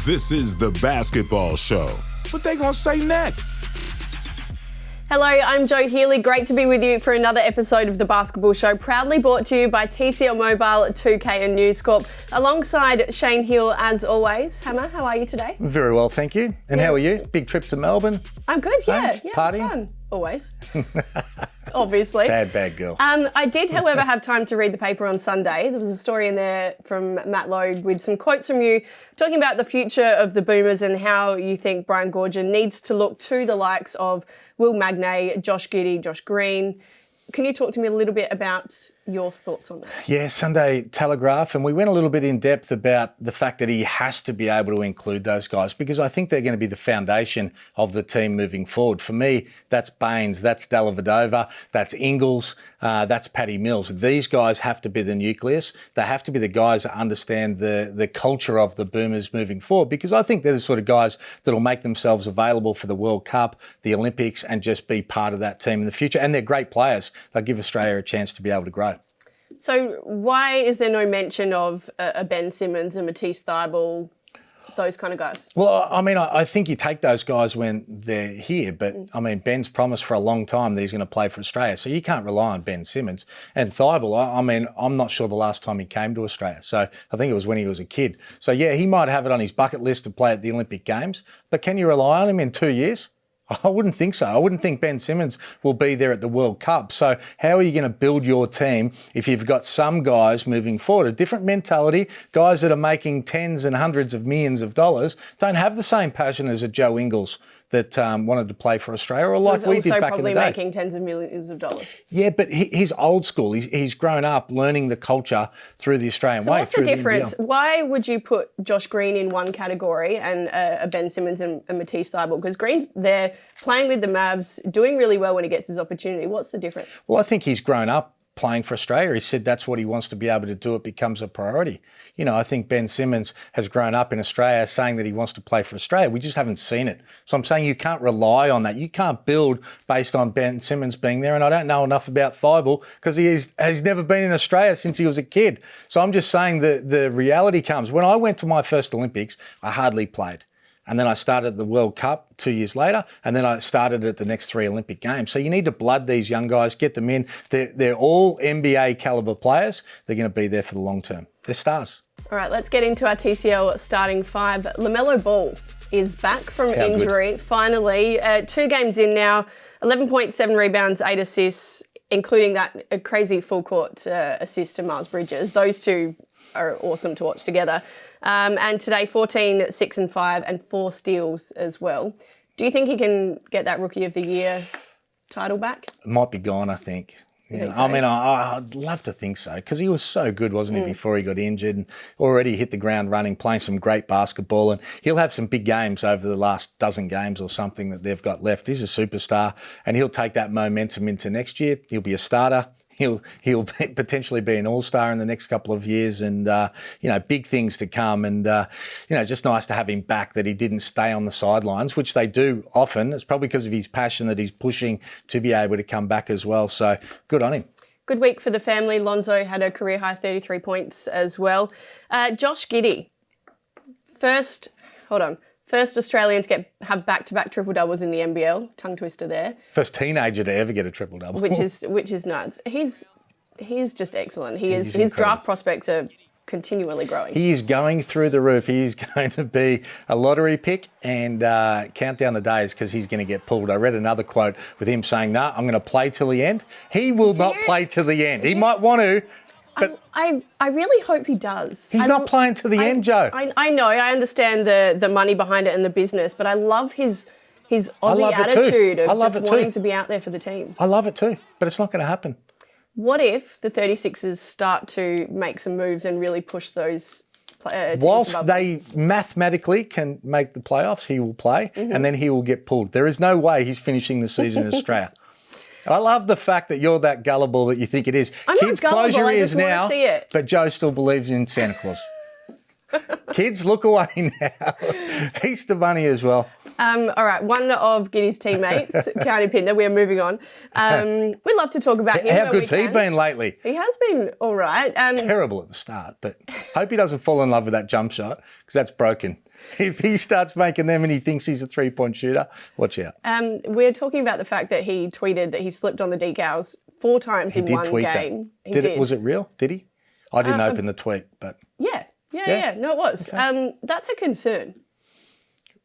This is the basketball show. What they gonna say next? Hello, I'm Jo Healy. Great to be with you for another episode of The Basketball Show, proudly brought to you by TCL Mobile, 2K and News Corp, alongside Shane Hill as always. Hammer, how are you today? Very well, thank you. And how are you? Big trip to Melbourne? I'm good, yeah. Yeah, party? It's fun. Always. Obviously. Bad girl. I did, however, have time to read the paper on Sunday. There was a story in there from Matt Logue with some quotes from you talking about the future of the Boomers and how you think Brian Goorjian needs to look to the likes of Will Magnay, Josh Giddey, Josh Green. Can you talk to me a little bit about your thoughts on that? Yeah, Sunday Telegraph, and we went a little bit in depth about the fact that he has to be able to include those guys because I think they're going to be the foundation of the team moving forward. For me, that's Baines, that's Dellavedova, that's Ingles, that's Paddy Mills. These guys have to be the nucleus. They have to be the guys that understand the culture of the Boomers moving forward because I think they're the sort of guys that will make themselves available for the World Cup, the Olympics, and just be part of that team in the future. And they're great players. They'll give Australia a chance to be able to grow. So why is there no mention of a Ben Simmons, a Matisse Thybulle, those kind of guys? Well, I mean, I think you take those guys when they're here, but I mean, Ben's promised for a long time that he's going to play for Australia, so you can't rely on Ben Simmons. And Thybulle, I mean, I'm not sure the last time he came to Australia, so I think it was when he was a kid. So yeah, he might have it on his bucket list to play at the Olympic Games, but can you rely on him in 2 years? I wouldn't think so. I wouldn't think Ben Simmons will be there at the World Cup. So how are you going to build your team if you've got some guys moving forward? A different mentality, guys that are making tens and hundreds of millions of dollars, don't have the same passion as a Joe Ingles that wanted to play for Australia, or like we did back in the day. Also probably making tens of millions of dollars. Yeah, but he's old school. He's grown up learning the culture through the Australian way. So what's the difference? Why would you put Josh Green in one category and a Ben Simmons and Matisse Thybulle? Because Green's there playing with the Mavs, doing really well when he gets his opportunity. What's the difference? Well, I think he's grown up playing for Australia. He said that's what he wants to be able to do. It becomes a priority. You know, I think Ben Simmons has grown up in Australia saying that he wants to play for Australia. We just haven't seen it. So I'm saying you can't rely on that. You can't build based on Ben Simmons being there. And I don't know enough about Thybulle because he's never been in Australia since he was a kid. So I'm just saying that the reality comes. When I went to my first Olympics, I hardly played. And then I started the World Cup 2 years later, and then I started at the next 3 Olympic Games. So you need to blood these young guys, get them in. They're all NBA caliber players. They're going to be there for the long term. They're stars. All right, let's get into our TCL starting five. LaMelo Ball is back from injury, finally. 2 games in now, 11.7 rebounds, 8 assists, including that crazy full court assist to Miles Bridges. Those two are awesome to watch together. And today, 14, 6 and 5 and 4 steals as well. Do you think he can get that Rookie of the Year title back? It might be gone, I think. Yeah. So? I mean, I'd love to think so because he was so good, wasn't he, before he got injured and already hit the ground running, playing some great basketball. And he'll have some big games over the last dozen games or something that they've got left. He's a superstar and he'll take that momentum into next year. He'll be a starter. He'll potentially be an all-star in the next couple of years and, big things to come. And, just nice to have him back, that he didn't stay on the sidelines, which they do often. It's probably because of his passion that he's pushing to be able to come back as well. So good on him. Good week for the family. Lonzo had a career-high 33 points as well. Josh Giddey, first Australian to have back-to-back triple-doubles in the NBL. Tongue twister there. First teenager to ever get a triple-double. Which is nuts. He's just excellent. His draft prospects are continually growing. He is going through the roof. He is going to be a lottery pick and count down the days because he's going to get pulled. I read another quote with him saying, "No, I'm going to play till the end." He will not play till the end. He might want to. But I really hope he does. He's not playing to the end, Joe. I know. I understand the money behind it and the business, but I love his Aussie attitude of just wanting to be out there for the team. I love it too, but it's not going to happen. What if the 36ers start to make some moves and really push those teams Whilst above they mathematically can make the playoffs, he will play and then he will get pulled. There is no way he's finishing the season in Australia. I love the fact that you're that gullible that you think it is. I'm Kids, not gullible, close your I ears just want now, to see it. but Joe still believes in Santa Claus. Kids, look away now. Easter Bunny as well. All right, one of Giddey's teammates, County Pinder, we are moving on. We'd love to talk about him. How good's he been lately? He has been all right. Terrible at the start, but hope he doesn't fall in love with that jump shot because that's broken. If he starts making them and he thinks he's a three-point shooter, watch out. We're talking about the fact that he tweeted that he slipped on the decals 4 times in one game. He did. Was it real? Did he? I didn't open the tweet, but... Yeah. No, it was. Okay. That's a concern.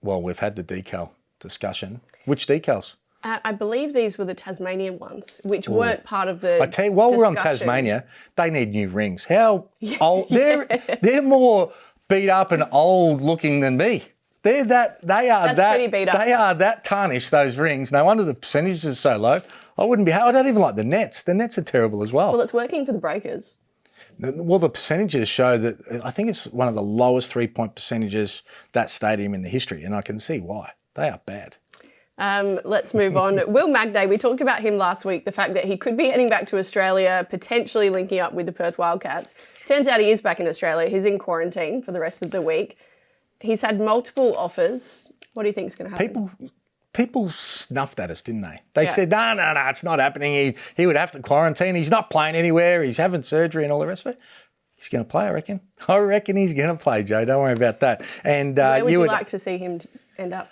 Well, we've had the decal discussion. Which decals? I believe these were the Tasmanian ones, which weren't part of the I tell you, while we're on Tasmania, they need new rings. How old? They're more beat up and old looking than me. They are pretty beat up. They are that tarnished, those rings. No wonder the percentage is so low. I don't even like the nets. The nets are terrible as well. Well, it's working for the Breakers. Well, the percentages show that I think it's one of the lowest 3-point percentages that stadium in the history, and I can see why. They are bad. Let's move on. Will Magnay, we talked about him last week, the fact that he could be heading back to Australia, potentially linking up with the Perth Wildcats. Turns out he is back in Australia. He's in quarantine for the rest of the week. He's had multiple offers. What do you think is going to happen? People snuffed at us, didn't they? They said, no, it's not happening. He would have to quarantine. He's not playing anywhere. He's having surgery and all the rest of it. He's going to play, I reckon. I reckon he's going to play, Joe. Don't worry about that. And where would you like to see him end up?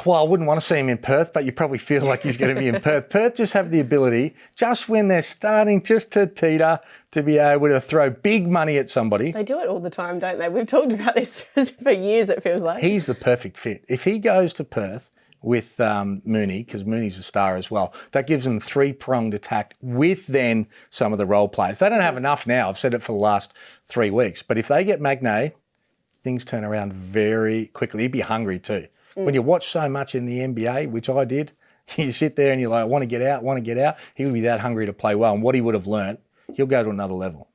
Well, I wouldn't want to see him in Perth, but you probably feel like he's going to be in Perth. Perth just have the ability, just when they're starting just to teeter, to be able to throw big money at somebody. They do it all the time, don't they? We've talked about this for years, it feels like. He's the perfect fit. If he goes to Perth with Mooney, because Mooney's a star as well, that gives them 3-pronged attack with then some of the role players. They don't have enough now. I've said it for the last 3 weeks. But if they get Magnay, things turn around very quickly. He'd be hungry too. When you watch so much in the NBA, which I did, you sit there and you're like, I want to get out. He would be that hungry to play well. And what he would have learnt, he'll go to another level.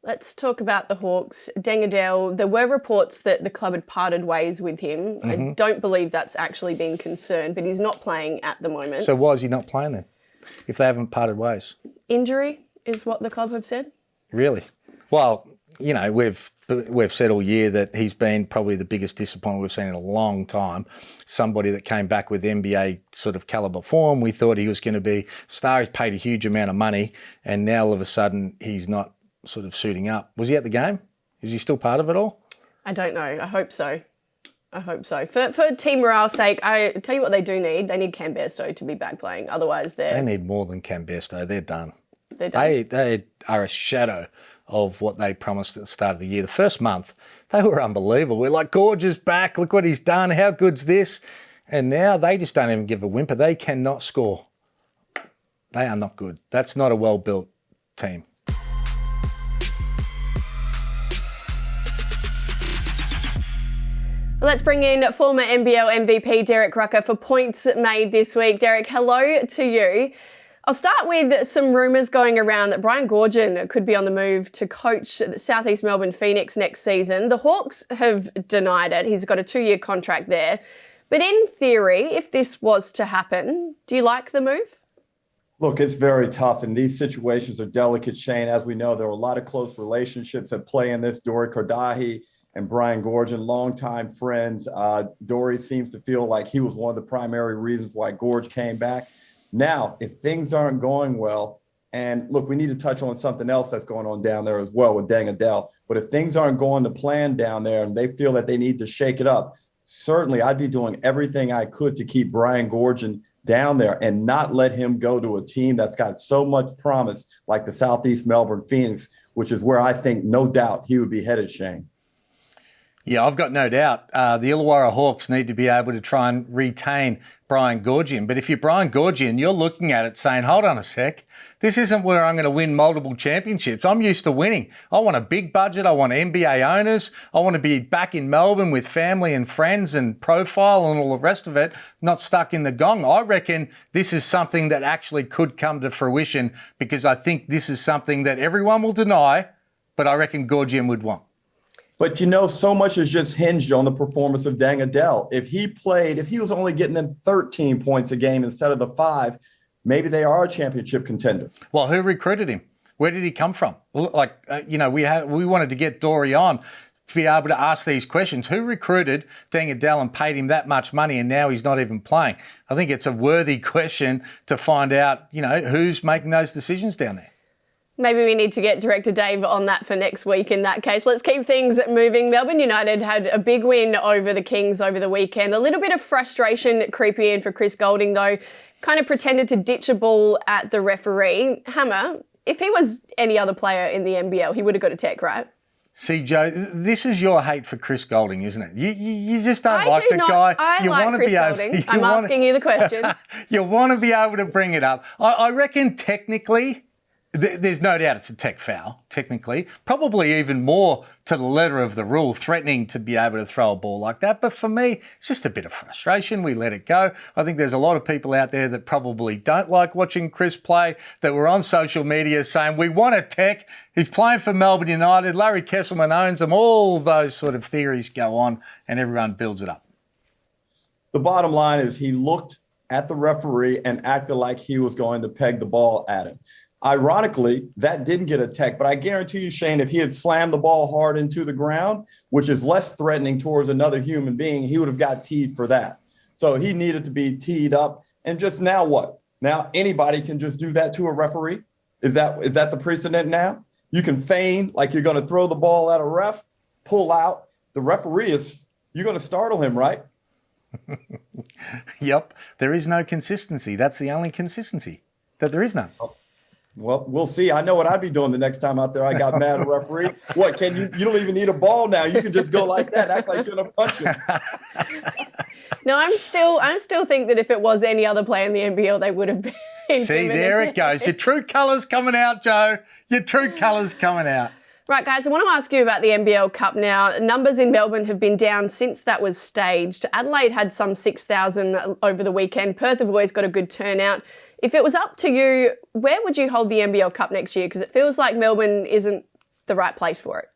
Let's talk about the Hawks. Deng Adel, there were reports that the club had parted ways with him. I don't believe that's actually been confirmed, but he's not playing at the moment. So why is he not playing then, if they haven't parted ways? Injury is what the club have said. Really? Well, you know, we've said all year that he's been probably the biggest disappointment we've seen in a long time. Somebody that came back with NBA sort of caliber form. We thought he was going to be star. He's paid a huge amount of money, and now all of a sudden he's not sort of suiting up. Was he at the game? Is he still part of it all? I don't know. I hope so. For team morale's sake, I tell you what they do need. They need Cam Bairstow to be back playing. Otherwise, they need more than Cam Bairstow. They're done. They're done. They are a shadow of what they promised at the start of the year. The first month, they were unbelievable. We're like, Gorge's back. Look what he's done. How good's this? And now they just don't even give a whimper. They cannot score. They are not good. That's not a well-built team. Let's bring in former NBL MVP Derek Rucker for points made this week. Derek, hello to you. I'll start with some rumours going around that Brian Goorjian could be on the move to coach the South East Melbourne Phoenix next season. The Hawks have denied it. He's got a 2-year contract there. But in theory, if this was to happen, do you like the move? Look, it's very tough, and these situations are delicate, Shane. As we know, there are a lot of close relationships at play in this. Dori Kordahi and Brian Goorjian, longtime friends. Dori seems to feel like he was one of the primary reasons why Gorge came back. Now, if things aren't going well, and look, we need to touch on something else that's going on down there as well with Deng Adel, but if things aren't going to plan down there and they feel that they need to shake it up, certainly I'd be doing everything I could to keep Brian Goorjian down there and not let him go to a team that's got so much promise like the Southeast Melbourne Phoenix, which is where I think no doubt he would be headed, Shane. Yeah, I've got no doubt. The Illawarra Hawks need to be able to try and retain Brian Goorjian. But if you're Brian Goorjian, you're looking at it saying, hold on a sec, this isn't where I'm going to win multiple championships. I'm used to winning. I want a big budget. I want NBA owners. I want to be back in Melbourne with family and friends and profile and all the rest of it, not stuck in the gong. I reckon this is something that actually could come to fruition because I think this is something that everyone will deny, but I reckon Goorjian would want. But, you know, so much is just hinged on the performance of Deng Adel. If he was only getting them 13 points a game instead of the 5, maybe they are a championship contender. Well, who recruited him? Where did he come from? We wanted to get Dori on be able to ask these questions. Who recruited Deng Adel and paid him that much money and now he's not even playing? I think it's a worthy question to find out, who's making those decisions down there. Maybe we need to get Director Dave on that for next week in that case. Let's keep things moving. Melbourne United had a big win over the Kings over the weekend. A little bit of frustration creeping in for Chris Goulding, though. Kind of pretended to ditch a ball at the referee. Hammer, if he was any other player in the NBL, he would have got a tech, right? See, Joe, this is your hate for Chris Goulding, isn't it? You just don't I like do the not, guy. I you like Chris Goulding. I'm asking you the question. You want to be able to bring it up. I reckon technically, there's no doubt it's a tech foul, technically. Probably even more to the letter of the rule, threatening to be able to throw a ball like that. But for me, it's just a bit of frustration. We let it go. I think there's a lot of people out there that probably don't like watching Chris play, that were on social media saying, we want a tech. He's playing for Melbourne United. Larry Kesselman owns them. All those sort of theories go on and everyone builds it up. The bottom line is he looked at the referee and acted like he was going to peg the ball at him. Ironically, that didn't get a tech, but I guarantee you, Shane, if he had slammed the ball hard into the ground, which is less threatening towards another human being, he would have got teed for that. So he needed to be teed up. And just now what? Now anybody can just do that to a referee? Is that the precedent now? You can feign like you're going to throw the ball at a ref, pull out. The referee you're going to startle him, right? Yep. There is no consistency. That's the only consistency, that there is none. Well, we'll see. I know what I'd be doing the next time out there I got mad at a referee. What, you don't even need a ball now. You can just go like that, act like you're going to punch him. No, I still think that if it was any other player in the NBL, they would have been. See, there it goes. Your true colours coming out, Joe. Your true colours coming out. Right, guys, I want to ask you about the NBL Cup now. Numbers in Melbourne have been down since that was staged. Adelaide had some 6,000 over the weekend. Perth have always got a good turnout. If it was up to you, where would you hold the NBL Cup next year? Because it feels like Melbourne isn't the right place for it.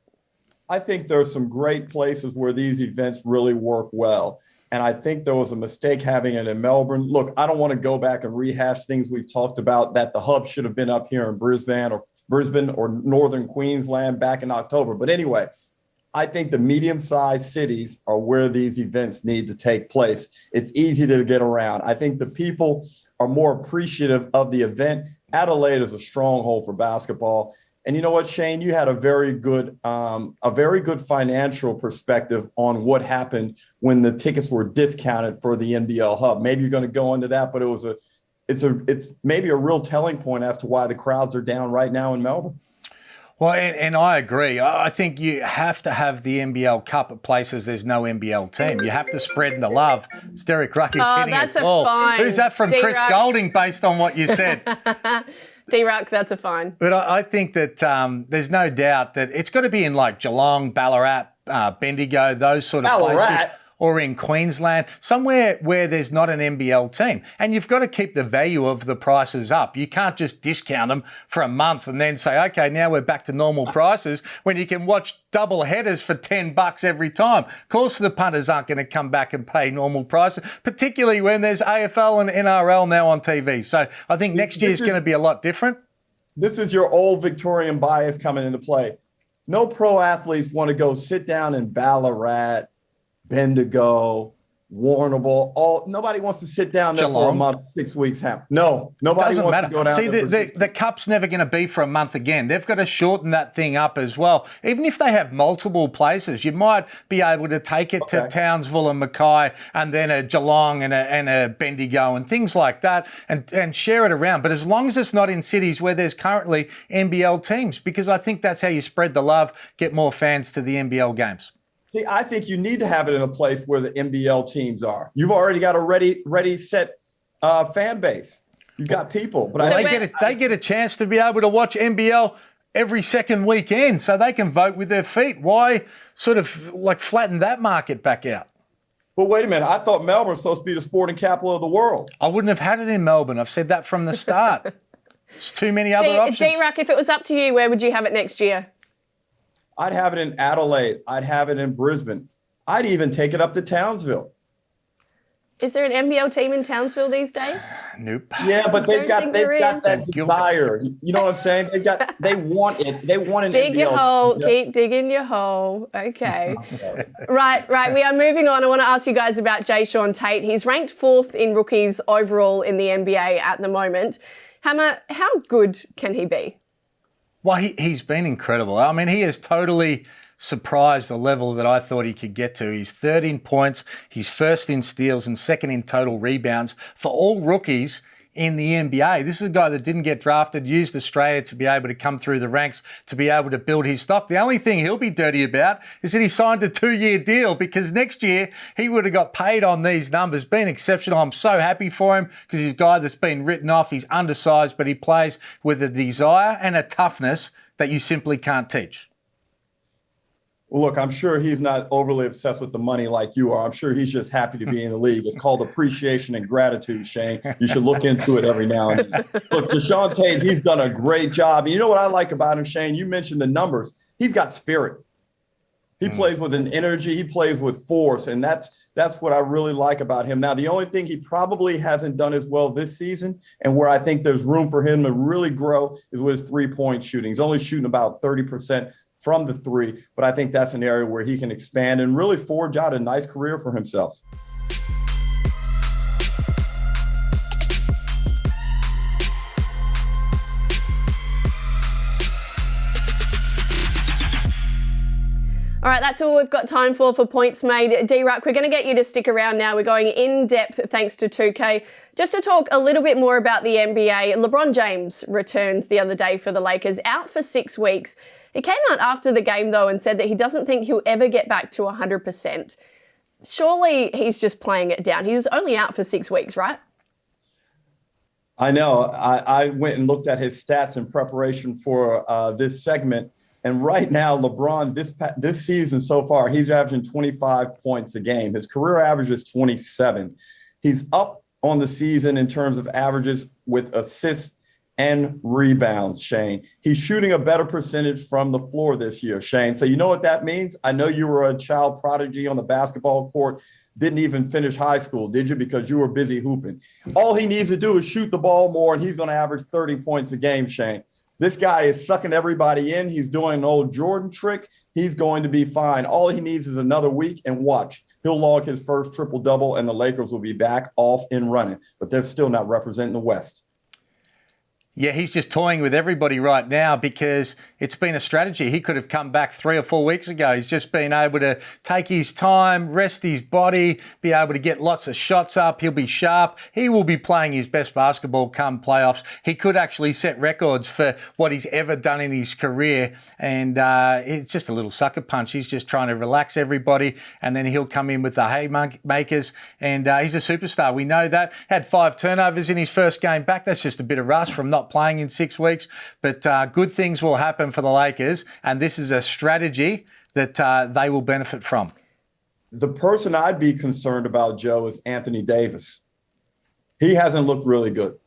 I think there are some great places where these events really work well. And I think there was a mistake having it in Melbourne. Look, I don't want to go back and rehash things we've talked about, that the hub should have been up here in Brisbane or Northern Queensland back in October. But anyway, I think the medium-sized cities are where these events need to take place. It's easy to get around. I think the people are more appreciative of the event. Adelaide is a stronghold for basketball. And you know what, Shane, you had a very good financial perspective on what happened when the tickets were discounted for the NBL hub. Maybe you're going to go into that, but it's maybe a real telling point as to why the crowds are down right now in Melbourne. Well, and I agree. I think you have to have the NBL Cup at places there's no NBL team. You have to spread the love. It's Derek Rucker getting that's a call. fine. Who's that from? D-Ruck. Chris Goulding, based on what you said. D-Ruck, that's a fine. But I think that there's no doubt that it's got to be in like Geelong, Ballarat, Bendigo, those sort of places. Or in Queensland, somewhere where there's not an NBL team. And you've got to keep the value of the prices up. You can't just discount them for a month and then say, okay, now we're back to normal prices, when you can watch double headers for $10 every time. Of course, the punters aren't going to come back and pay normal prices, particularly when there's AFL and NRL now on TV. So I think next year is going to be a lot different. This is your old Victorian bias coming into play. No pro athletes want to go sit down in Ballarat, Bendigo, Warrnambool. Nobody wants to sit down there for a month, 6 weeks. No, nobody wants to go down there. See, the Cup's never going to be for a month again. They've got to shorten that thing up as well. Even if they have multiple places, you might be able to take it to Townsville and Mackay and then a Geelong and a Bendigo and things like that and share it around. But as long as it's not in cities where there's currently NBL teams, because I think that's how you spread the love, get more fans to the NBL games. See, I think you need to have it in a place where the NBL teams are. You've already got a ready, set fan base. You've got people. But they get a chance to be able to watch NBL every second weekend so they can vote with their feet. Why sort of like flatten that market back out? But wait a minute. I thought Melbourne was supposed to be the sporting capital of the world. I wouldn't have had it in Melbourne. I've said that from the start. There's too many other options. D-Ruck, if it was up to you, where would you have it next year? I'd have it in Adelaide. I'd have it in Brisbane. I'd even take it up to Townsville. Is there an NBL team in Townsville these days? Nope. Yeah, but they've got that desire. You know what I'm saying? They want it. They want an Dig NBL your hole. team. Keep digging your hole. Okay. Right. We are moving on. I want to ask you guys about Jae'Sean Tate. He's ranked 4th in rookies overall in the NBA at the moment. Hammer, how good can he be? Well, he's been incredible. I mean, he has totally surprised the level that I thought he could get to. He's 3rd in points, he's 1st in steals and 2nd in total rebounds for all rookies in the NBA. This is a guy that didn't get drafted, used Australia to be able to come through the ranks, to be able to build his stock. The only thing he'll be dirty about is that he signed a 2-year deal, because next year he would have got paid on these numbers. Been exceptional. I'm so happy for him, because he's a guy that's been written off. He's undersized, but he plays with a desire and a toughness that you simply can't teach. Well, look, I'm sure he's not overly obsessed with the money like you are. I'm sure he's just happy to be in the league. It's called appreciation and gratitude, Shane. You should look into it every now and then. Look, Jae'Sean Tate, he's done a great job. And you know what I like about him, Shane? You mentioned the numbers. He's got spirit. He plays with an energy. He plays with force. And that's what I really like about him. Now, the only thing he probably hasn't done as well this season, and where I think there's room for him to really grow, is with his three-point shooting. He's only shooting about 30% from the 3, but I think that's an area where he can expand and really forge out a nice career for himself. All right, that's all we've got time for Points Made. D-Ruck, we're going to get you to stick around now. We're going in depth thanks to 2K. Just to talk a little bit more about the NBA, LeBron James returned the other day for the Lakers, out for 6 weeks. He came out after the game, though, and said that he doesn't think he'll ever get back to 100%. Surely he's just playing it down. He was only out for 6 weeks, right? I know. I went and looked at his stats in preparation for this segment. And right now, LeBron, this season so far, he's averaging 25 points a game. His career average is 27. He's up on the season in terms of averages with assists and rebounds, Shane. He's shooting a better percentage from the floor this year, Shane. So you know what that means? I know you were a child prodigy on the basketball court, didn't even finish high school, did you? Because you were busy hooping. All he needs to do is shoot the ball more, and he's going to average 30 points a game, Shane. This guy is sucking everybody in. He's doing an old Jordan trick. He's going to be fine. All he needs is another week, and watch. He'll log his first triple-double, and the Lakers will be back off and running. But they're still not representing the West. Yeah, he's just toying with everybody right now because it's been a strategy. He could have come back 3 or 4 weeks ago. He's just been able to take his time, rest his body, be able to get lots of shots up. He'll be sharp. He will be playing his best basketball come playoffs. He could actually set records for what he's ever done in his career. And it's just a little sucker punch. He's just trying to relax everybody. And then he'll come in with the haymakers. And he's a superstar. We know that. Had 5 turnovers in his first game back. That's just a bit of rust from not playing in 6 weeks, but good things will happen for the Lakers, and this is a strategy that they will benefit from. The person I'd be concerned about, Joe, is Anthony Davis. He hasn't looked really good.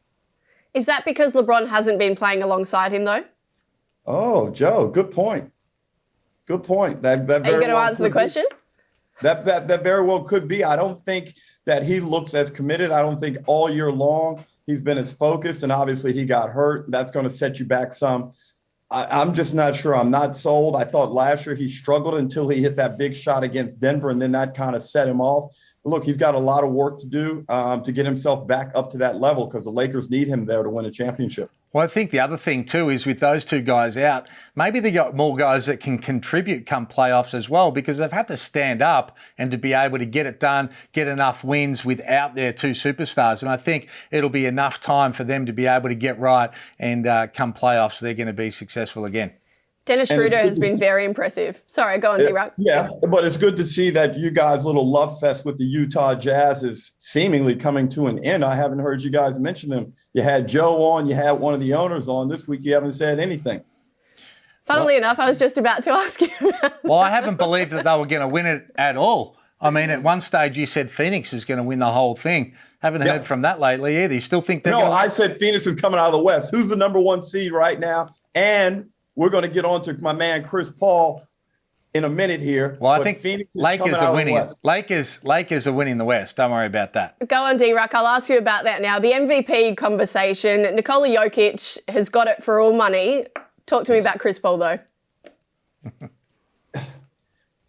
Is that because LeBron hasn't been playing alongside him, though? Oh, Joe, good point. Good point. That Are you going to answer the question? That very well could be. I don't think that he looks as committed. I don't think all year long he's been as focused, and obviously he got hurt. That's going to set you back some. I'm just not sure. I'm not sold. I thought last year he struggled until he hit that big shot against Denver, and then that kind of set him off. But look, he's got a lot of work to do to get himself back up to that level because the Lakers need him there to win a championship. Well, I think the other thing too is with those 2 guys out, maybe they got more guys that can contribute come playoffs as well, because they've had to stand up and to be able to get it done, get enough wins without their 2 superstars. And I think it'll be enough time for them to be able to get right, and come playoffs, they're going to be successful again. Dennis Schroeder has been very impressive. Sorry, go on, D-Ruck. Yeah, but it's good to see that you guys' little love fest with the Utah Jazz is seemingly coming to an end. I haven't heard you guys mention them. You had Joe on, you had one of the owners on. This week you haven't said anything. Funnily enough, I was just about to ask you. Well, I haven't believed that they were going to win it at all. I mean, at one stage you said Phoenix is going to win the whole thing. Haven't heard from that lately either. You still think they're going to... I said Phoenix is coming out of the West. Who's the number 1 seed right now? And we're going to get on to my man Chris Paul in a minute here. Well, I think Phoenix is Lakers are winning. West. Lakers are winning the West. Don't worry about that. Go on, D-Ruck. I'll ask you about that now. The MVP conversation. Nikola Jokic has got it for all money. Talk to me about Chris Paul, though.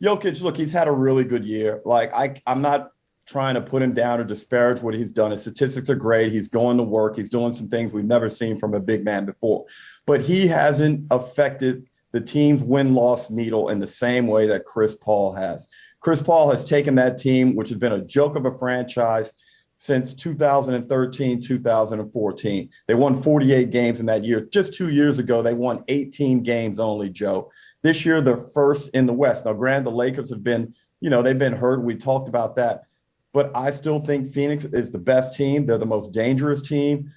Jokic, look, he's had a really good year. Like, I'm not trying to put him down or disparage what he's done. His statistics are great. He's going to work. He's doing some things we've never seen from a big man before. But he hasn't affected the team's win-loss needle in the same way that Chris Paul has. Chris Paul has taken that team, which has been a joke of a franchise since 2013, 2014. They won 48 games in that year. Just 2 years ago, they won 18 games only, Joe. This year, they're first in the West. Now, granted, the Lakers have been, they've been hurt. We talked about that. But I still think Phoenix is the best team. They're the most dangerous team.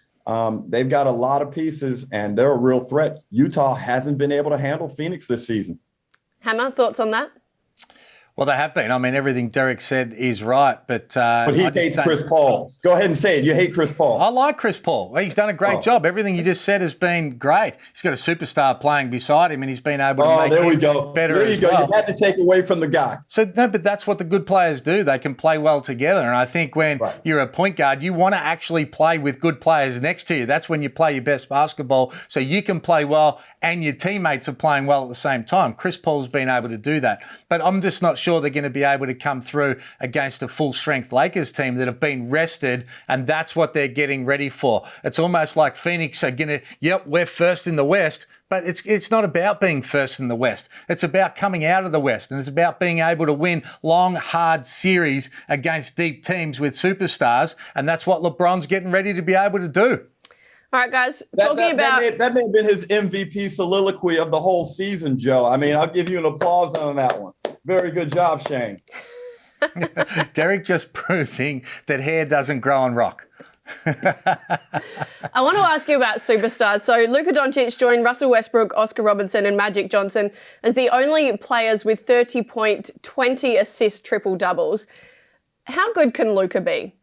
They've got a lot of pieces, and they're a real threat. Utah hasn't been able to handle Phoenix this season. Hammer, thoughts on that? Well, they have been. I mean, everything Derek said is right, but he hates Chris Paul. Go ahead and say it. You hate Chris Paul. I like Chris Paul. He's done a great job. Everything you just said has been great. He's got a superstar playing beside him, and he's been able to make him better as well. There you go. You had to take away from the guy. So no, but that's what the good players do. They can play well together, and I think when you're a point guard, you want to actually play with good players next to you. That's when you play your best basketball, so you can play well, and your teammates are playing well at the same time. Chris Paul's been able to do that, but I'm just not sure they're going to be able to come through against a full-strength Lakers team that have been rested, and that's what they're getting ready for. It's almost like Phoenix are going to, we're first in the West, but it's not about being first in the West. It's about coming out of the West, and it's about being able to win long, hard series against deep teams with superstars, and that's what LeBron's getting ready to be able to do. All right, guys, that may have been his MVP soliloquy of the whole season, Joe. I mean, I'll give you an applause on that one. Very good job, Shane. Derek just proving that hair doesn't grow on rock. I want to ask you about superstars. So Luka Doncic joined Russell Westbrook, Oscar Robertson and Magic Johnson as the only players with 30-point, 20-assist triple-doubles. How good can Luka be?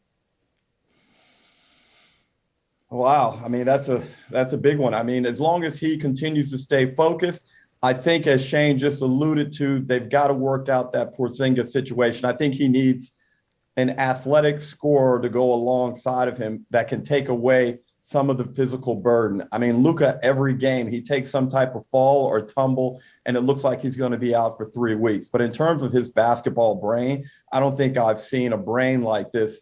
Wow. I mean, that's a big one. I mean, as long as he continues to stay focused, I think, as Shane just alluded to, they've got to work out that Porzingis situation. I think he needs an athletic scorer to go alongside of him that can take away some of the physical burden. I mean, Luka, every game, he takes some type of fall or tumble, and it looks like he's going to be out for 3 weeks. But in terms of his basketball brain, I don't think I've seen a brain like this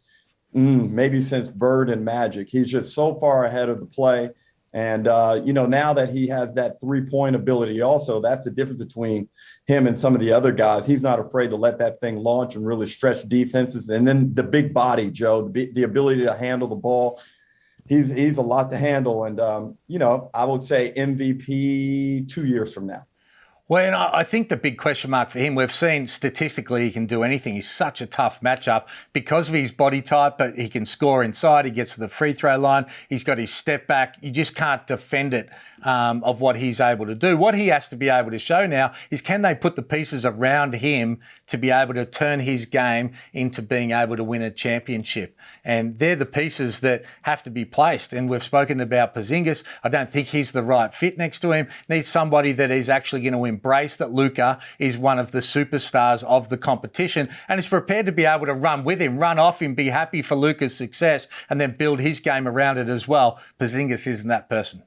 maybe since Bird and Magic. He's just so far ahead of the play. And, now that he has that three-point ability also, that's the difference between him and some of the other guys. He's not afraid to let that thing launch and really stretch defenses. And then the big body, Joe, the ability to handle the ball. He's a lot to handle. And, I would say MVP 2 years from now. Well, and I think the big question mark for him, we've seen statistically he can do anything. He's such a tough matchup because of his body type, but he can score inside. He gets to the free throw line. He's got his step back. You just can't defend it of what he's able to do. What he has to be able to show now is can they put the pieces around him to be able to turn his game into being able to win a championship. And they're the pieces that have to be placed. And we've spoken about Porzingis. I don't think he's the right fit next to him. Needs somebody that is actually going to embrace that Luka is one of the superstars of the competition and is prepared to be able to run with him, run off him, be happy for Luka's success, and then build his game around it as well. Porzingis isn't that person.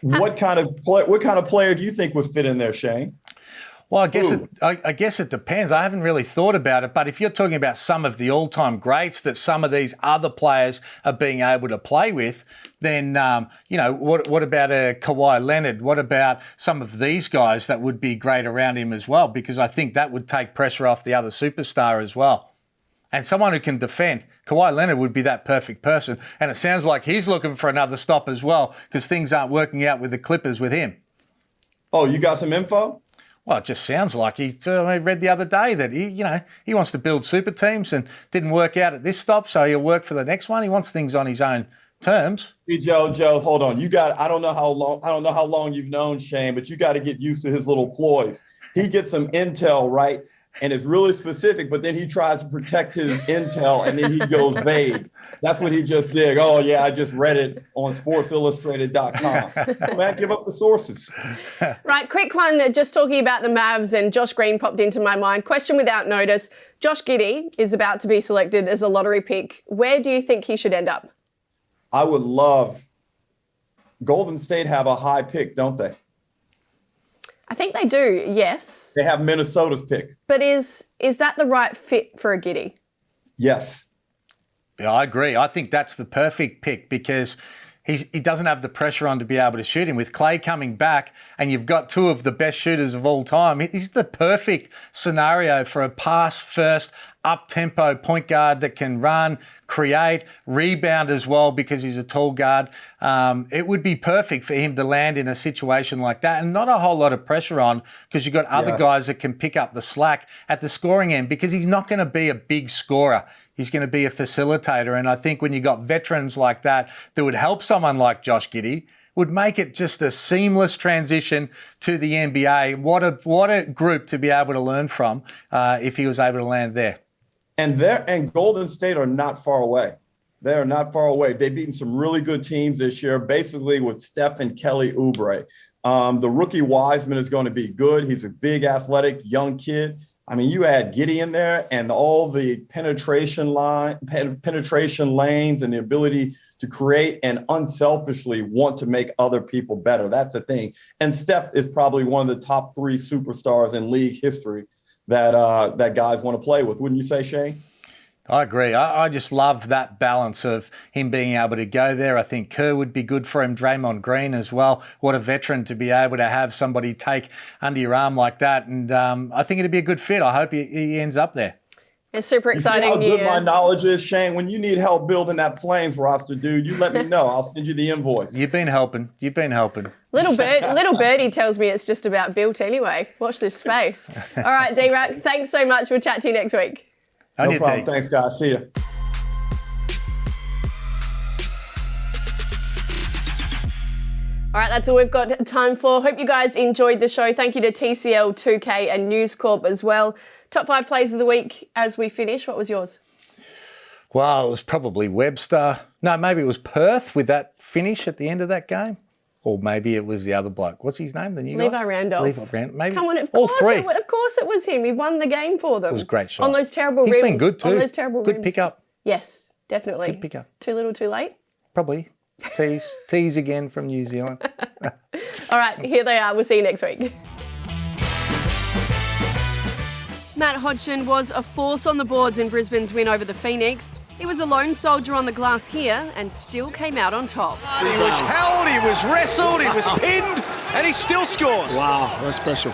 What kind of player do you think would fit in there, Shane? Well, I guess it depends. I haven't really thought about it, but if you're talking about some of the all-time greats that some of these other players are being able to play with, then what about a Kawhi Leonard? What about some of these guys that would be great around him as well? Because I think that would take pressure off the other superstar as well. And someone who can defend. Kawhi Leonard would be that perfect person. And it sounds like he's looking for another stop as well because things aren't working out with the Clippers with him. Oh, you got some info? Well, it just sounds like I read the other day that he wants to build super teams and didn't work out at this stop, so he'll work for the next one. He wants things on his own terms. Hey, Joe, hold on. I don't know how long you've known Shane, but you got to get used to his little ploys. He gets some intel right and it's really specific, but then he tries to protect his intel and then he goes vague. That's what he just did. Oh, yeah, I just read it on sportsillustrated.com. Man, give up the sources. Right, quick one, just talking about the Mavs, and Josh Green popped into my mind. Question without notice. Josh Giddey is about to be selected as a lottery pick. Where do you think he should end up? I would love Golden State have a high pick, don't they? I think they do, yes. They have Minnesota's pick. But is that the right fit for a Giddey? Yes. Yeah, I agree. I think that's the perfect pick because he doesn't have the pressure on to be able to shoot him. With Clay coming back and you've got two of the best shooters of all time, he's the perfect scenario for a pass-first, up-tempo point guard that can run, create, rebound as well because he's a tall guard. It would be perfect for him to land in a situation like that and not a whole lot of pressure on because you've got other guys that can pick up the slack at the scoring end because he's not going to be a big scorer. He's going to be a facilitator. And I think when you got veterans like that would help someone like Josh Giddey, would make it just a seamless transition to the NBA. What a group to be able to learn from if he was able to land there. And Golden State are not far away. They are not far away. They've beaten some really good teams this year, basically with Steph and Kelly Oubre. The rookie Wiseman is going to be good. He's a big, athletic, young kid. I mean, you add Giddey in there and all the penetration lanes and the ability to create and unselfishly want to make other people better. That's the thing. And Steph is probably one of the top 3 superstars in league history that guys want to play with. Wouldn't you say, Shane? I agree. I just love that balance of him being able to go there. I think Kerr would be good for him, Draymond Green as well. What a veteran to be able to have somebody take under your arm like that. And I think it'd be a good fit. I hope he ends up there. It's super exciting. You see how good my knowledge is, Shane? When you need help building that Flames roster, dude, you let me know. I'll send you the invoice. You've been helping. Little birdie tells me it's just about built anyway. Watch this space. All right, D-Rack, thanks so much. We'll chat to you next week. No problem. Thanks, guys. See you. All right, that's all we've got time for. Hope you guys enjoyed the show. Thank you to TCL, 2K and News Corp as well. Top 5 plays of the week as we finish. What was yours? Well, it was probably Webster. No, maybe it was Perth with that finish at the end of that game. Or maybe it was the other bloke. What's his name? The new guy? Levi Randolph. Maybe. Come on, of all course 3. Of course it was him. He won the game for them. It was a great shot. On those terrible rims. He's been good too. On those terrible rims. Good pickup. Yes, definitely. Good pickup. Too little, too late? Probably. Tease again from New Zealand. All right, here they are. We'll see you next week. Matt Hodgson was a force on the boards in Brisbane's win over the Phoenix. He was a lone soldier on the glass here and still came out on top. He was held, he was wrestled, he was pinned, and he still scores. Wow, that's special.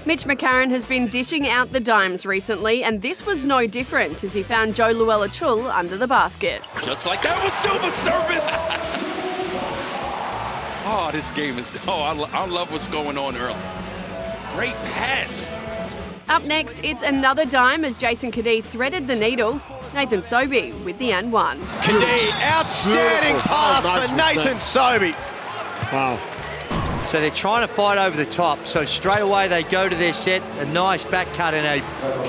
Mitch McCarron has been dishing out the dimes recently, and this was no different as he found Joe Luella-Chul under the basket. Just like that with Silva service. Oh, this game is, I love what's going on early. Great pass. Up next, it's another dime as Jae'Sean Cadet threaded the needle. Nathan Sobey with the and one. Cadet, outstanding pass for Nathan Sobey. Wow. So they're trying to fight over the top. So straight away they go to their set. A nice back cut and a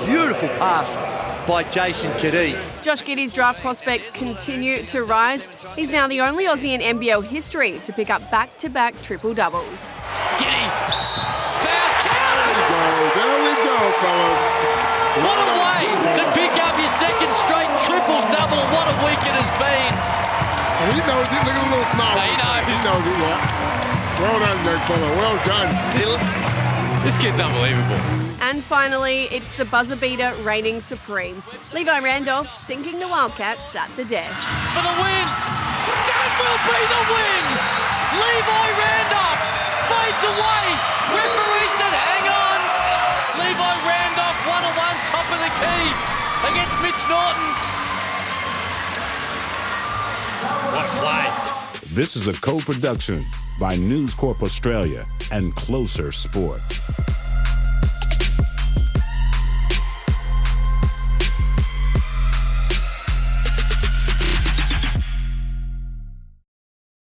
beautiful pass by Jae'Sean Cadet. Josh Giddey's draft prospects continue to rise. He's now the only Aussie in NBL history to pick up back-to-back triple-doubles. Giddey. Foul counts. There we go, fellas. What a way to pick up your second straight triple-double. What a week it has been. And he knows it. Look at the little smile. He knows. He knows it, yeah. Well done, young fella. Well done. This kid's unbelievable. And finally, it's the buzzer beater reigning supreme. Levi Randolph sinking the Wildcats at the death. For the win. That will be the win. Levi Randolph fades away. Referee said hang on. Levi Randolph 1-on-1 top of the key against Mitch Norton. What a play. This is a co-production by News Corp Australia and Closer Sport.